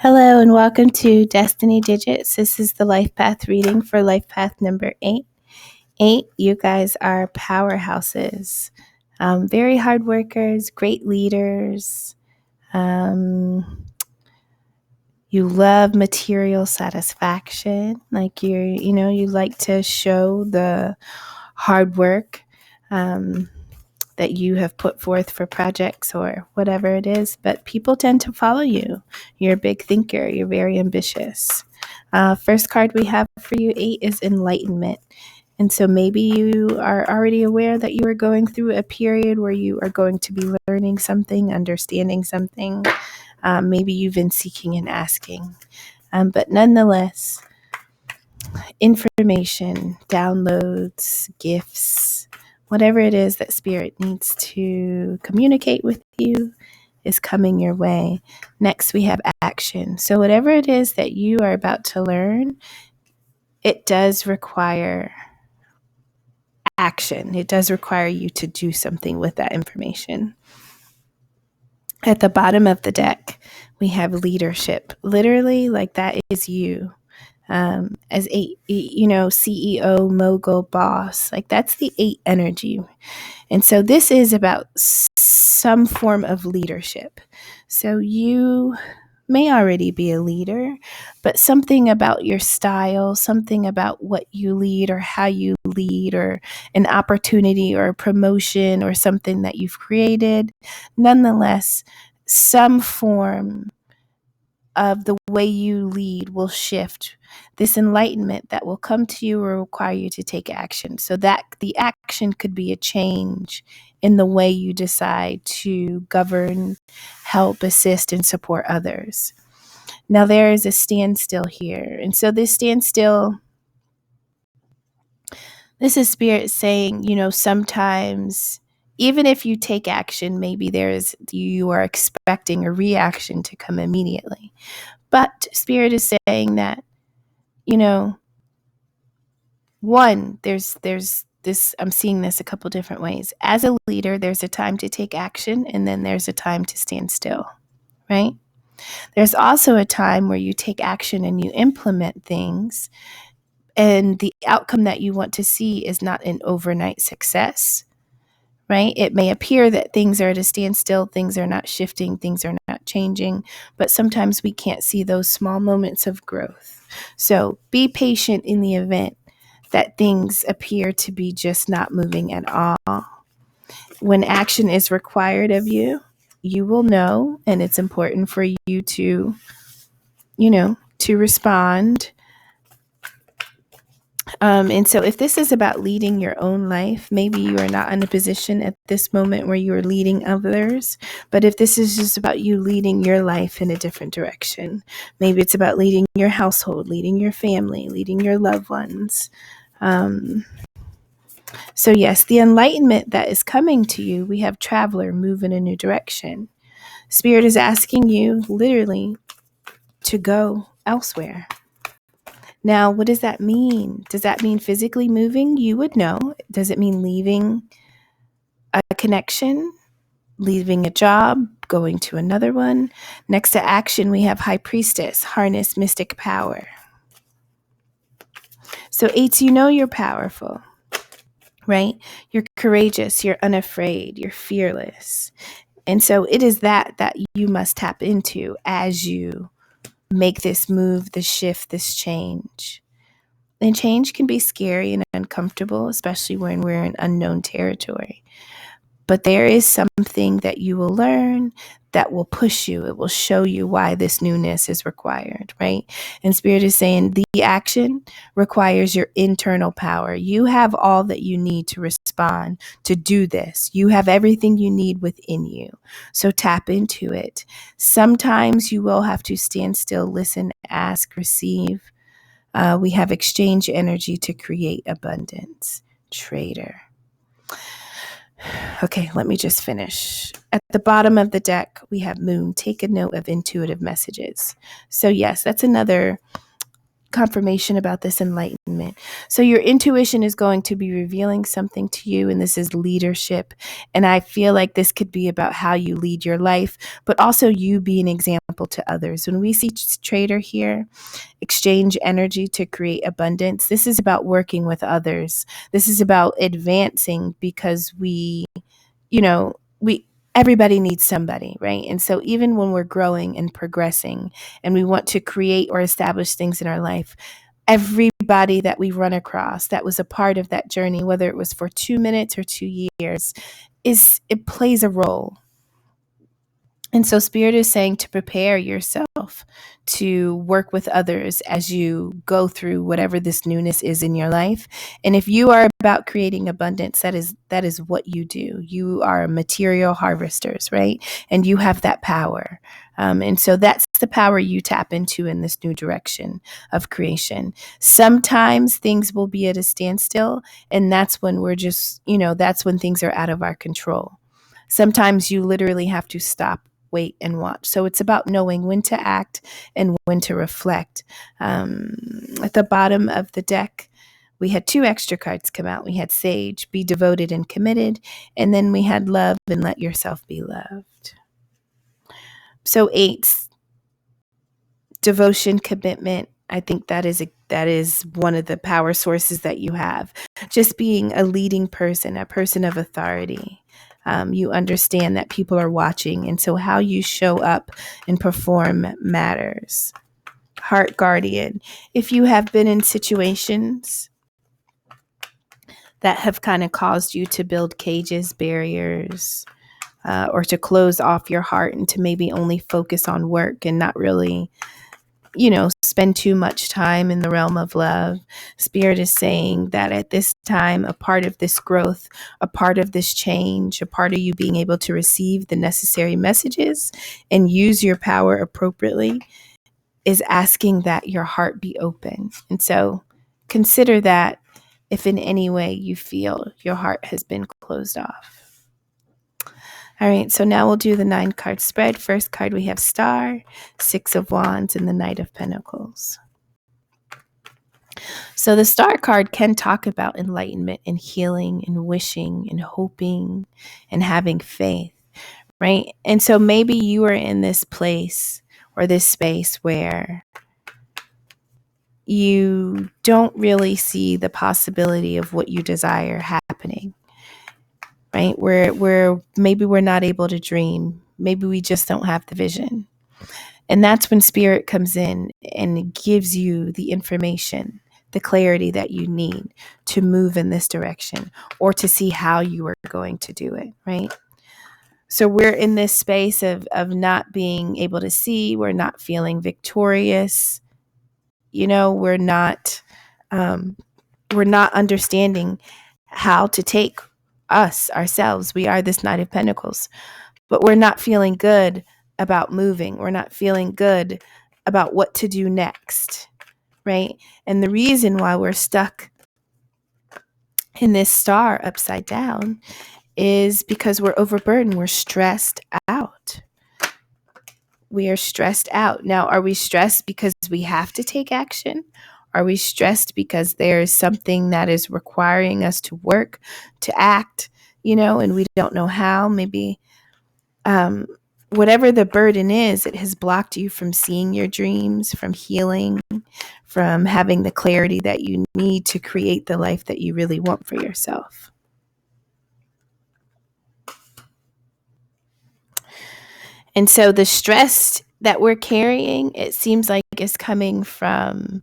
Hello and welcome to Destiny Digits. This is the life path reading for life path number 8. 8, you guys are powerhouses, very hard workers, great leaders. You love material satisfaction, like you like to show the hard work that you have put forth for projects or whatever it is, but people tend to follow you. You're a big thinker. You're very ambitious. First card we have for you, 8, is Enlightenment. And so maybe you are already aware that you are going through a period where you are going to be learning something, understanding something. Maybe you've been seeking and asking. But nonetheless, information, downloads, gifts, whatever it is that Spirit needs to communicate with you is coming your way. Next, we have action. So whatever it is that you are about to learn, it does require action. It does require you to do something with that information. At the bottom of the deck, we have leadership. Literally, like that is you. As a CEO, mogul, boss, like that's the 8 energy. And so this is about some form of leadership. So you may already be a leader, but something about your style, something about what you lead or how you lead, or an opportunity or a promotion or something that you've created, nonetheless, some form of the way you lead will shift. This enlightenment that will come to you will require you to take action. So that the action could be a change in the way you decide to govern, help, assist, and support others. Now there is a standstill here. And so this standstill, this is Spirit saying, sometimes even if you take action, maybe you are expecting a reaction to come immediately. But Spirit is saying that, one, there's this, I'm seeing this a couple different ways. As a leader, there's a time to take action, and then there's a time to stand still, right? There's also a time where you take action and you implement things, and the outcome that you want to see is not an overnight success, right? It may appear that things are at a standstill, things are not shifting, things are not changing, but sometimes we can't see those small moments of growth. So be patient in the event that things appear to be just not moving at all. When action is required of you, you will know, and it's important for you to, to respond. And so if this is about leading your own life, maybe you are not in a position at this moment where you are leading others. But if this is just about you leading your life in a different direction, maybe it's about leading your household, leading your family, leading your loved ones. So yes, the enlightenment that is coming to you, we have traveler, move in a new direction. Spirit is asking you literally to go elsewhere. Now, what does that mean? Does that mean physically moving? You would know. Does it mean leaving a connection, leaving a job, going to another one? Next to action, we have High Priestess, harness mystic power. So 8s, you're powerful, right? You're courageous, you're unafraid, you're fearless. And so it is that you must tap into as you make this move, this shift, this change. And change can be scary and uncomfortable, especially when we're in unknown territory. But there is something that you will learn that will push you. It will show you why this newness is required, right? And Spirit is saying the action requires your internal power. You have all that you need to respond, to do this. You have everything you need within you. So tap into it. Sometimes you will have to stand still, listen, ask, receive. We have exchange energy to create abundance. Trader. Okay, let me just finish. At the bottom of the deck, we have moon. Take a note of intuitive messages. So yes, that's another confirmation about this enlightenment. So your intuition is going to be revealing something to you, and this is leadership. And I feel like this could be about how you lead your life, but also you be an example to others. When we see trader here, exchange energy to create abundance, this is about working with others. This is about advancing because we everybody needs somebody, right? And so even when we're growing and progressing and we want to create or establish things in our life, everybody that we run across that was a part of that journey, whether it was for 2 minutes or 2 years, it plays a role. And so Spirit is saying to prepare yourself to work with others as you go through whatever this newness is in your life. And if you are about creating abundance, that is what you do. You are material harvesters, right? And you have that power. And so that's the power you tap into in this new direction of creation. Sometimes things will be at a standstill, and that's when that's when things are out of our control. Sometimes you literally have to stop, wait, and watch. So it's about knowing when to act and when to reflect. At the bottom of the deck, we had 2 extra cards come out. We had Sage, be devoted and committed, and then we had Love and let yourself be loved. So 8, devotion, commitment. I think that is one of the power sources that you have. Just being a leading person, a person of authority. You understand that people are watching, and so how you show up and perform matters. Heart guardian. If you have been in situations that have kind of caused you to build cages, barriers, or to close off your heart and to maybe only focus on work and not really spend too much time in the realm of love. Spirit is saying that at this time, a part of this growth, a part of this change, a part of you being able to receive the necessary messages and use your power appropriately is asking that your heart be open. And so consider that if in any way you feel your heart has been closed off. All right, so now we'll do the 9-card spread. First card, we have Star, 6 of Wands, and the Knight of Pentacles. So the Star card can talk about enlightenment and healing and wishing and hoping and having faith, right? And so maybe you are in this place or this space where you don't really see the possibility of what you desire happening. Right? Where maybe we're not able to dream. Maybe we just don't have the vision. And that's when Spirit comes in and gives you the information, the clarity that you need to move in this direction or to see how you are going to do it, right? So we're in this space of not being able to see. We're not feeling victorious. We're not understanding how to take ourselves. We are this Knight of Pentacles, but we're not feeling good about moving. We're not feeling good about what to do next, right? And the reason why we're stuck in this Star upside down is because we're overburdened. We're stressed out. We are stressed out. Now, are we stressed because we have to take action? Are we stressed because there is something that is requiring us to work, to act, and we don't know how? Maybe whatever the burden is, it has blocked you from seeing your dreams, from healing, from having the clarity that you need to create the life that you really want for yourself. And so the stress that we're carrying, it seems like is coming from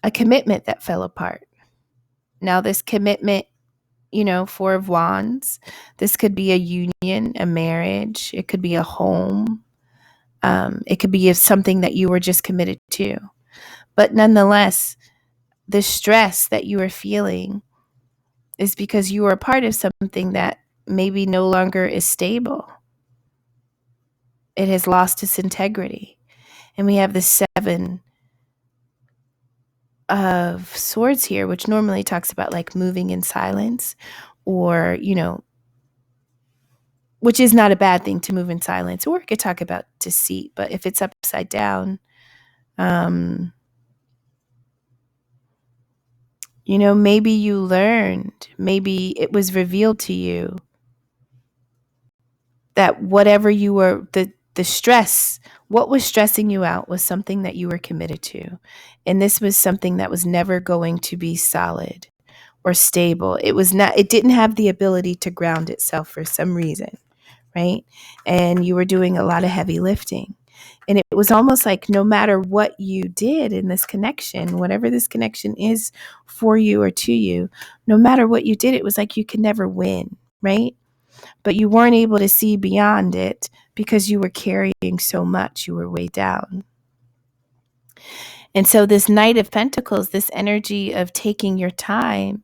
a commitment that fell apart. Now, this commitment, 4 of Wands, this could be a union, a marriage. It could be a home. It could be something that you were just committed to. But nonetheless, the stress that you are feeling is because you are a part of something that maybe no longer is stable. It has lost its integrity. And we have the 7 of Swords here, which normally talks about like moving in silence or, which is not a bad thing to move in silence, or it could talk about deceit. But if it's upside down, Maybe you learned, maybe it was revealed to you that whatever you were, the stress, what was stressing you out was something that you were committed to. And this was something that was never going to be solid or stable. It didn't have the ability to ground itself for some reason, right? And you were doing a lot of heavy lifting. And it was almost like no matter what you did in this connection, whatever this connection is for you or to you, no matter what you did, it was like you could never win, right? But you weren't able to see beyond it because you were carrying so much, you were way down. And so this Knight of Pentacles, this energy of taking your time,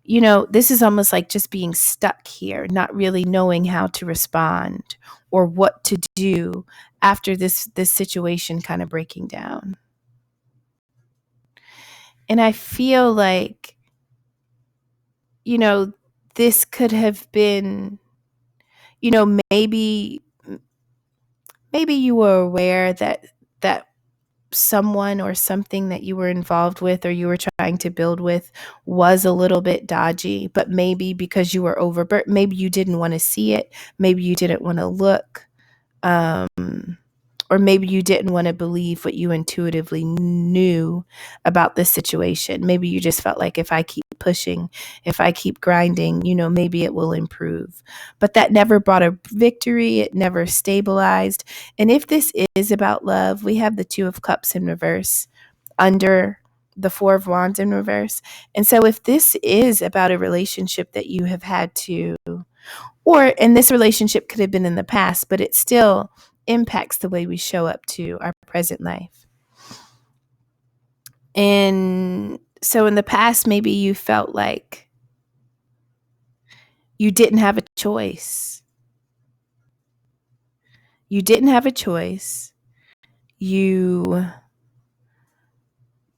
this is almost like just being stuck here, not really knowing how to respond or what to do after this situation kind of breaking down. And I feel like, this could have been, maybe you were aware that someone or something that you were involved with or you were trying to build with was a little bit dodgy, but maybe because you were overburdened, maybe you didn't want to see it, maybe you didn't want to look, or maybe you didn't want to believe what you intuitively knew about this situation. Maybe you just felt like if I keep pushing, if I keep grinding, maybe it will improve. But that never brought a victory. It never stabilized. And if this is about love, we have the Two of Cups in reverse under the Four of Wands in reverse. And so if this is about a relationship that you have had to, and this relationship could have been in the past, but it still impacts the way we show up to our present life. And so in the past, maybe you felt like you didn't have a choice. You didn't have a choice. You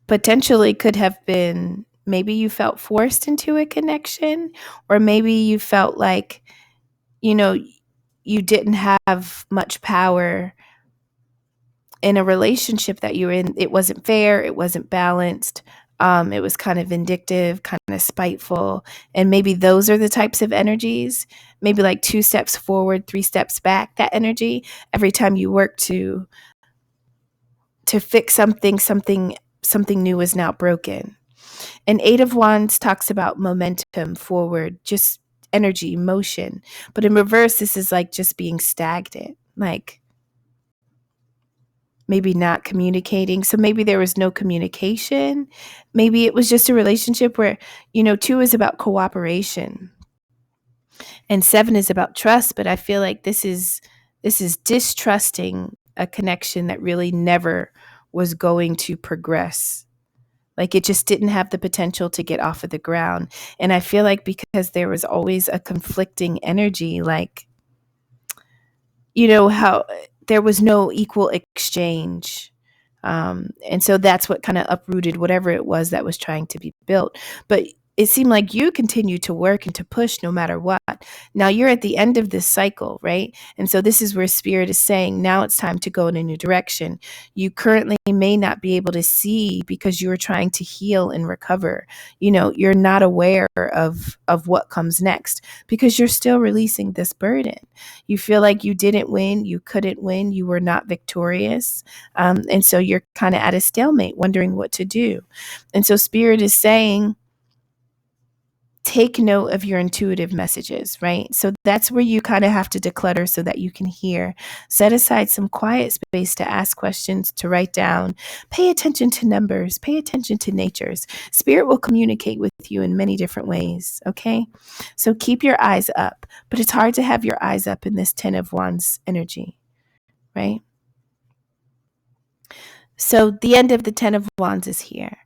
potentially could have been, maybe you felt forced into a connection, or maybe you felt like, you didn't have much power in a relationship that you were in. It wasn't fair. It wasn't balanced. It was kind of vindictive, kind of spiteful. And maybe those are the types of energies, maybe like 2 steps forward, 3 steps back, that energy. Every time you work to fix something new is now broken. And 8 of Wands talks about momentum forward, just energy, motion. But in reverse, this is like just being stagnant, like maybe not communicating. So maybe there was no communication. Maybe it was just a relationship where, 2 is about cooperation and 7 is about trust. But I feel like this is distrusting a connection that really never was going to progress. Like it just didn't have the potential to get off of the ground. And I feel like because there was always a conflicting energy, like, how there was no equal exchange. And so that's what kind of uprooted whatever it was that was trying to be built. But it seemed like you continued to work and to push no matter what. Now you're at the end of this cycle, right? And so this is where Spirit is saying, now it's time to go in a new direction. You currently may not be able to see because you are trying to heal and recover. You're not aware of what comes next because you're still releasing this burden. You feel like you didn't win, you couldn't win, you were not victorious. And so you're kind of at a stalemate, wondering what to do. And so Spirit is saying, take note of your intuitive messages, right? So that's where you kind of have to declutter so that you can hear. Set aside some quiet space to ask questions, to write down. Pay attention to numbers. Pay attention to natures. Spirit will communicate with you in many different ways, okay? So keep your eyes up. But it's hard to have your eyes up in this 10 of Wands energy, right? So the end of the 10 of Wands is here.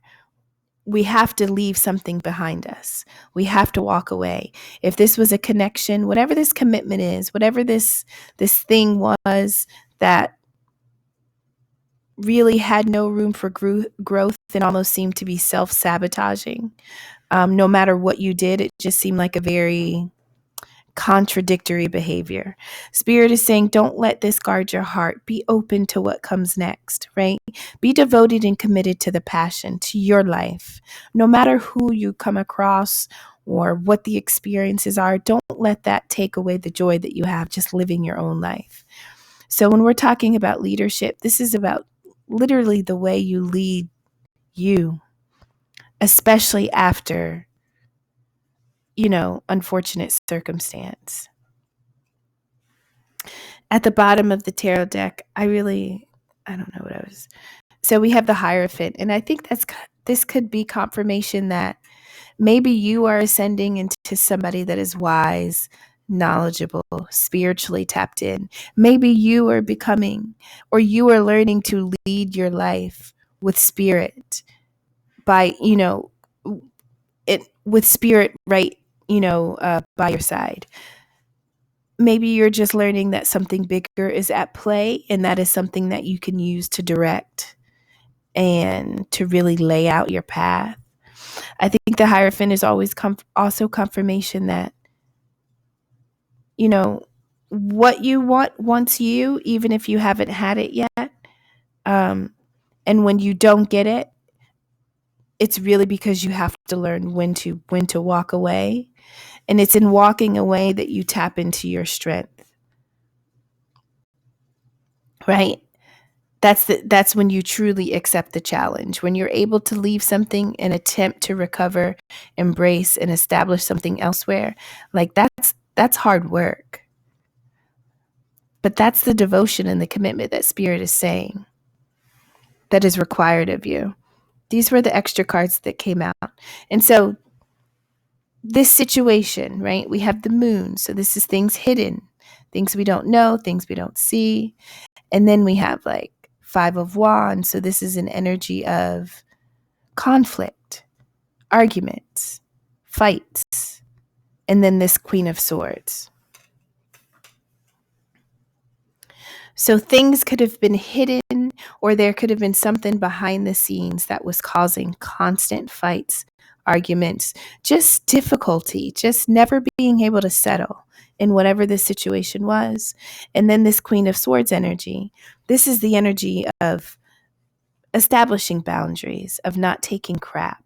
We have to leave something behind us. We have to walk away. If this was a connection, whatever this commitment is, whatever this thing was that really had no room for growth and almost seemed to be self-sabotaging, no matter what you did, it just seemed like a very contradictory behavior. Spirit is saying, don't let this guard your heart. Be open to what comes next, right? Be devoted and committed to the passion, to your life. No matter who you come across or what the experiences are, don't let that take away the joy that you have just living your own life. So when we're talking about leadership, this is about literally the way you lead you, especially after, unfortunate circumstance. At the bottom of the tarot deck, I don't know what I was. So we have the Hierophant, and I think this could be confirmation that maybe you are ascending into somebody that is wise, knowledgeable, spiritually tapped in. Maybe you are becoming, or you are learning to lead your life with spirit by, with spirit right, by your side. Maybe you're just learning that something bigger is at play, and that is something that you can use to direct and to really lay out your path. I think the Hierophant is always also confirmation that, what you want wants you, even if you haven't had it yet. And when you don't get it, it's really because you have to learn when to walk away. And it's in walking away that you tap into your strength. Right? That's when you truly accept the challenge. When you're able to leave something and attempt to recover, embrace, and establish something elsewhere, like that's hard work. But that's the devotion and the commitment that Spirit is saying that is required of you. These were the extra cards that came out. And so this situation, right? We have the Moon. So this is things hidden, things we don't know, things we don't see. And then we have like Five of Wands. So this is an energy of conflict, arguments, fights. And then this Queen of Swords. So things could have been hidden, or there could have been something behind the scenes that was causing constant fights, arguments, just difficulty, just never being able to settle in whatever the situation was. And then this Queen of Swords energy. This is the energy of establishing boundaries, of not taking crap,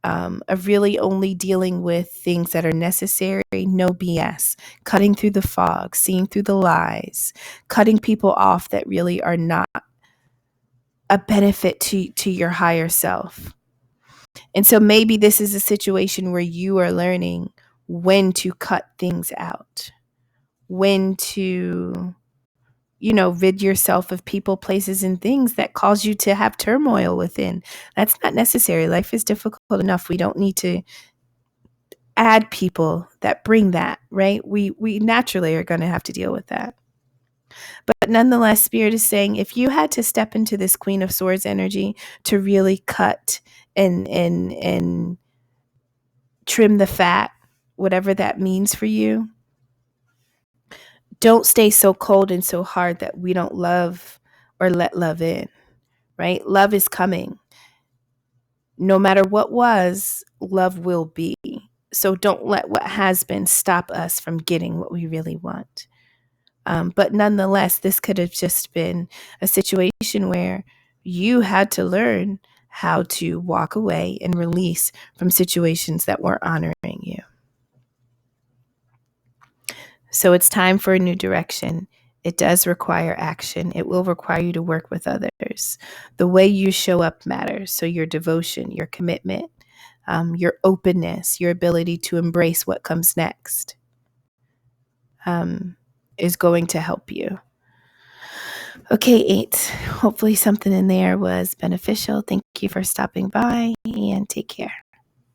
of really only dealing with things that are necessary, no BS, cutting through the fog, seeing through the lies, cutting people off that really are not a benefit to your higher self. And so maybe this is a situation where you are learning when to cut things out, when to, rid yourself of people, places, and things that cause you to have turmoil within. That's not necessary. Life is difficult enough. We don't need to add people that bring that, right? We naturally are going to have to deal with that. But nonetheless, Spirit is saying, if you had to step into this Queen of Swords energy to really cut and trim the fat, whatever that means for you, don't stay so cold and so hard that we don't love or let love in, right? Love is coming. No matter what was, love will be. So don't let what has been stop us from getting what we really want. But nonetheless, this could have just been a situation where you had to learn how to walk away and release from situations that weren't honoring you. So it's time for a new direction. It does require action. It will require you to work with others. The way you show up matters. So your devotion, your commitment, your openness, your ability to embrace what comes next is going to help you. Okay, 8. Hopefully something in there was beneficial. Thank you for stopping by, and take care.